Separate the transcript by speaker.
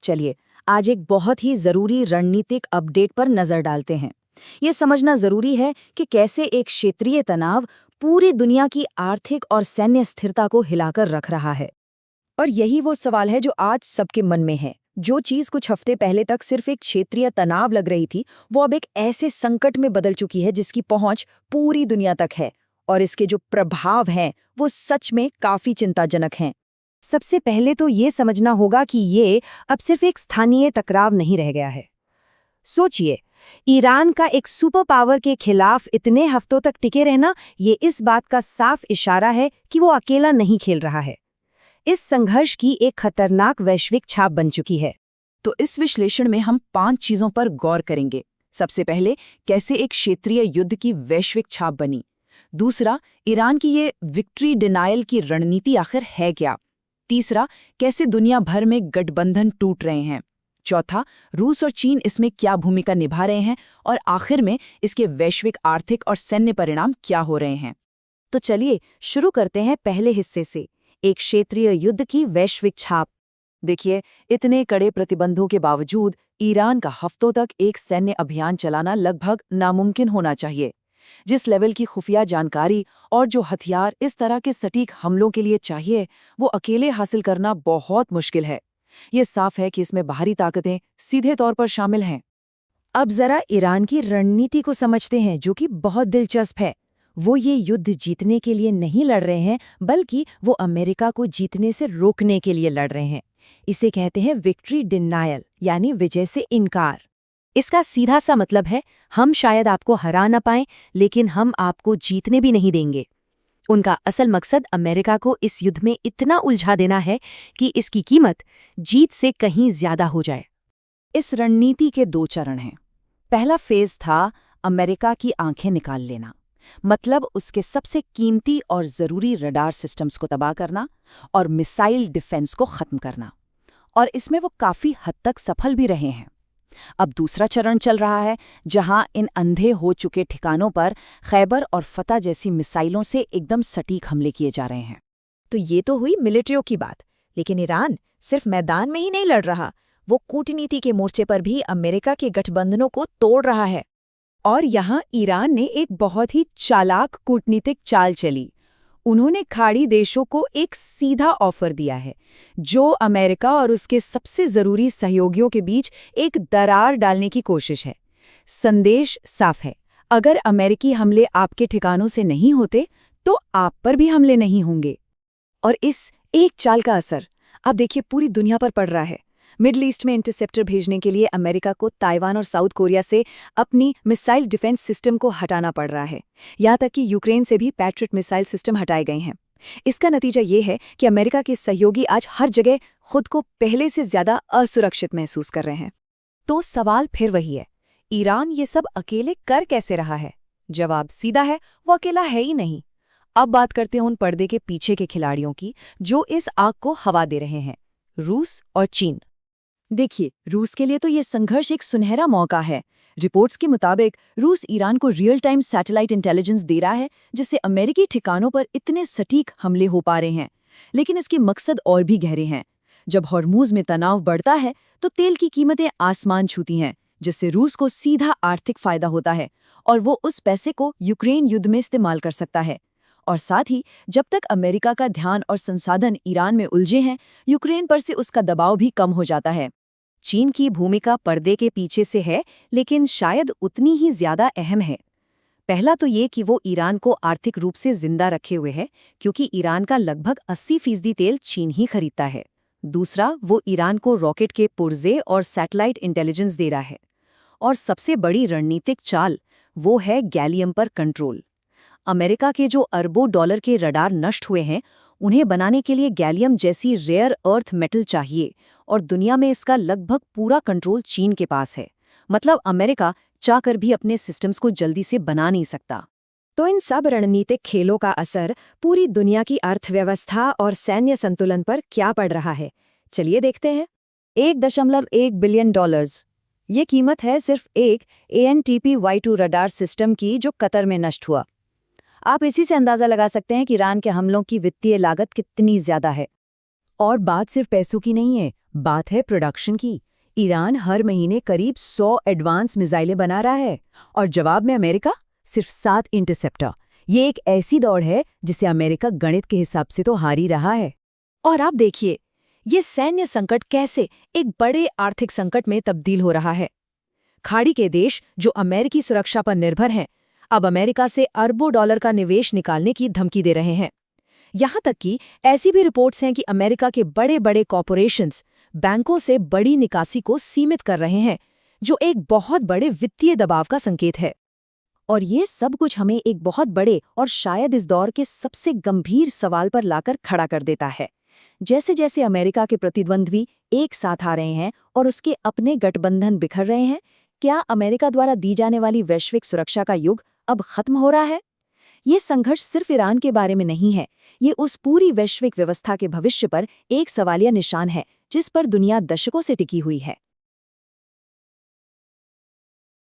Speaker 1: चलिए आज एक बहुत ही जरूरी रणनीतिक अपडेट पर नजर डालते हैं। ये समझना जरूरी है कि कैसे एक क्षेत्रीय तनाव पूरी दुनिया की आर्थिक और सैन्य स्थिरता को हिलाकर रख रहा है। और यही वो सवाल है जो आज सबके मन में है। जो चीज कुछ हफ्ते पहले तक सिर्फ एक क्षेत्रीय तनाव लग रही थी, वो अब एक ऐसे संकट में बदल चुकी है जिसकी पहुंच पूरी दुनिया तक है। और इसके जो प्रभाव हैं वो सच में काफी चिंताजनक हैं। सबसे पहले तो ये समझना होगा कि ये अब सिर्फ एक स्थानीय टकराव नहीं रह गया है। सोचिए, ईरान का एक सुपर पावर के खिलाफ इतने हफ्तों तक टिके रहना, ये इस बात का साफ इशारा है कि वो अकेला नहीं खेल रहा है। इस संघर्ष की एक खतरनाक वैश्विक छाप बन चुकी है। तो इस विश्लेषण में हम 5 चीजों पर गौर करेंगे। सबसे पहले, कैसे एक क्षेत्रीय युद्ध की वैश्विक छाप बनी। दूसरा, ईरान की ये विक्ट्री डिनायल की रणनीति आखिर है क्या। तीसरा, कैसे दुनिया भर में गठबंधन टूट रहे हैं। चौथा, रूस और चीन इसमें क्या भूमिका निभा रहे हैं। और आखिर में इसके वैश्विक आर्थिक और सैन्य परिणाम क्या हो रहे हैं। तो चलिए शुरू करते हैं पहले हिस्से से, एक क्षेत्रीय युद्ध की वैश्विक छाप। देखिए, इतने कड़े प्रतिबंधों के बावजूद ईरान का हफ्तों तक एक सैन्य अभियान चलाना लगभग नामुमकिन होना चाहिए। जिस लेवल की खुफिया जानकारी और जो हथियार इस तरह के सटीक हमलों के लिए चाहिए, वो अकेले हासिल करना बहुत मुश्किल है। ये साफ है कि इसमें बाहरी ताकतें सीधे तौर पर शामिल हैं। अब जरा ईरान की रणनीति को समझते हैं, जो कि बहुत दिलचस्प है। वो ये युद्ध जीतने के लिए नहीं लड़ रहे हैं, बल्कि वो अमेरिका को जीतने से रोकने के लिए लड़ रहे हैं। इसे कहते हैं विक्ट्री डिनायल, यानी विजय से इनकार। इसका सीधा सा मतलब है, हम शायद आपको हरा ना पाएं, लेकिन हम आपको जीतने भी नहीं देंगे। उनका असल मकसद अमेरिका को इस युद्ध में इतना उलझा देना है कि इसकी कीमत जीत से कहीं ज्यादा हो जाए। इस रणनीति के 2 चरण हैं। पहला फेज था अमेरिका की आंखें निकाल लेना, मतलब उसके सबसे कीमती और जरूरी रडार सिस्टम्स को तबाह करना और मिसाइल डिफेंस को खत्म करना। और इसमें वो काफी हद तक सफल भी रहे हैं। अब दूसरा चरण चल रहा है, जहां इन अंधे हो चुके ठिकानों पर खैबर और फतह जैसी मिसाइलों से एकदम सटीक हमले किए जा रहे हैं। तो ये तो हुई मिलिट्रियों की बात, लेकिन ईरान सिर्फ मैदान में ही नहीं लड़ रहा, वो कूटनीति के मोर्चे पर भी अमेरिका के गठबंधनों को तोड़ रहा है। और यहाँ ईरान ने एक बहुत ही चालाक कूटनीतिक चाल चली। उन्होंने खाड़ी देशों को एक सीधा ऑफर दिया है, जो अमेरिका और उसके सबसे जरूरी सहयोगियों के बीच एक दरार डालने की कोशिश है। संदेश साफ है, अगर अमेरिकी हमले आपके ठिकानों से नहीं होते, तो आप पर भी हमले नहीं होंगे। और इस एक चाल का असर अब देखिए पूरी दुनिया पर पड़ रहा है। मिडल ईस्ट में इंटरसेप्टर भेजने के लिए अमेरिका को ताइवान और साउथ कोरिया से अपनी मिसाइल डिफेंस सिस्टम को हटाना पड़ रहा है। यहाँ तक कि यूक्रेन से भी पैट्रियट मिसाइल सिस्टम हटाए गए हैं। इसका नतीजा ये है कि अमेरिका के सहयोगी आज हर जगह खुद को पहले से ज्यादा असुरक्षित महसूस कर रहे हैं। तो सवाल फिर वही है, ईरान ये सब अकेले कर कैसे रहा है। जवाब सीधा है, वो अकेला है ही नहीं। अब बात करते हैं उन पर्दे के पीछे के खिलाड़ियों की, जो इस आग को हवा दे रहे हैं, रूस और चीन। देखिए, रूस के लिए तो ये संघर्ष एक सुनहरा मौका है। रिपोर्ट्स के मुताबिक रूस ईरान को रियल टाइम सैटेलाइट इंटेलिजेंस दे रहा है, जिससे अमेरिकी ठिकानों पर इतने सटीक हमले हो पा रहे हैं। लेकिन इसके मकसद और भी गहरे हैं। जब हॉर्मूज में तनाव बढ़ता है, तो तेल की कीमतें आसमान छूती हैं, जिससे रूस को सीधा आर्थिक फायदा होता है और वो उस पैसे को यूक्रेन युद्ध में इस्तेमाल कर सकता है। और साथ ही जब तक अमेरिका का ध्यान और संसाधन ईरान में उलझे हैं, यूक्रेन पर से उसका दबाव भी कम हो जाता है। चीन की भूमिका पर्दे के पीछे से है, लेकिन शायद उतनी ही ज्यादा अहम है। पहला तो ये कि वो ईरान को आर्थिक रूप से जिंदा रखे हुए है, क्योंकि ईरान का लगभग 80% तेल चीन ही खरीदता है। दूसरा, वो ईरान को रॉकेट के पुर्जे और सैटेलाइट इंटेलिजेंस दे रहा है। और सबसे बड़ी रणनीतिक चाल वो है गैलियम पर कंट्रोल। अमेरिका के जो अरबों डॉलर के रडार नष्ट हुए हैं, उन्हें बनाने के लिए गैलियम जैसी रेयर अर्थ मेटल चाहिए, और दुनिया में इसका लगभग पूरा कंट्रोल चीन के पास है। मतलब अमेरिका चाहकर भी अपने सिस्टम्स को जल्दी से बना नहीं सकता। तो इन सब रणनीतिक खेलों का असर पूरी दुनिया की अर्थव्यवस्था और सैन्य संतुलन पर क्या पड़ रहा है, चलिए देखते हैं। $1.1 बिलियन, ये कीमत है सिर्फ एक ANTP-Y2 रडार सिस्टम की, जो कतर में नष्ट हुआ। आप इसी से अंदाजा लगा सकते हैं कि ईरान के हमलों की वित्तीय लागत कितनी ज्यादा है। और बात सिर्फ पैसों की नहीं है,
Speaker 2: बात है प्रोडक्शन की। ईरान हर महीने करीब 100 एडवांस मिसाइलें बना रहा है और जवाब में अमेरिका सिर्फ 7 इंटरसेप्टर। ये एक ऐसी दौड़ है जिसे अमेरिका गणित के हिसाब से तो हार ही रहा है।
Speaker 1: और आप देखिए, ये सैन्य संकट कैसे एक बड़े आर्थिक संकट में तब्दील हो रहा है। खाड़ी के देश जो अमेरिकी सुरक्षा पर निर्भर हैं, अब अमेरिका से अरबों डॉलर का निवेश निकालने की धमकी दे रहे हैं। यहाँ तक कि ऐसी भी रिपोर्ट्स हैं कि अमेरिका के बड़े बड़े कॉरपोरेशंस बैंकों से बड़ी निकासी को सीमित कर रहे हैं, जो एक बहुत बड़े वित्तीय दबाव का संकेत है। और ये सब कुछ हमें एक बहुत बड़े और शायद इस दौर के सबसे गंभीर सवाल पर लाकर खड़ा कर देता है। जैसे जैसे अमेरिका के प्रतिद्वंद्वी एक साथ आ रहे हैं और उसके अपने गठबंधन बिखर रहे हैं, क्या अमेरिका द्वारा दी जाने वाली वैश्विक सुरक्षा का युग अब खत्म हो रहा है? ये संघर्ष सिर्फ ईरान के बारे में नहीं है, ये उस पूरी वैश्विक व्यवस्था के भविष्य पर एक सवालिया निशान है जिस पर दुनिया दशकों से टिकी हुई है।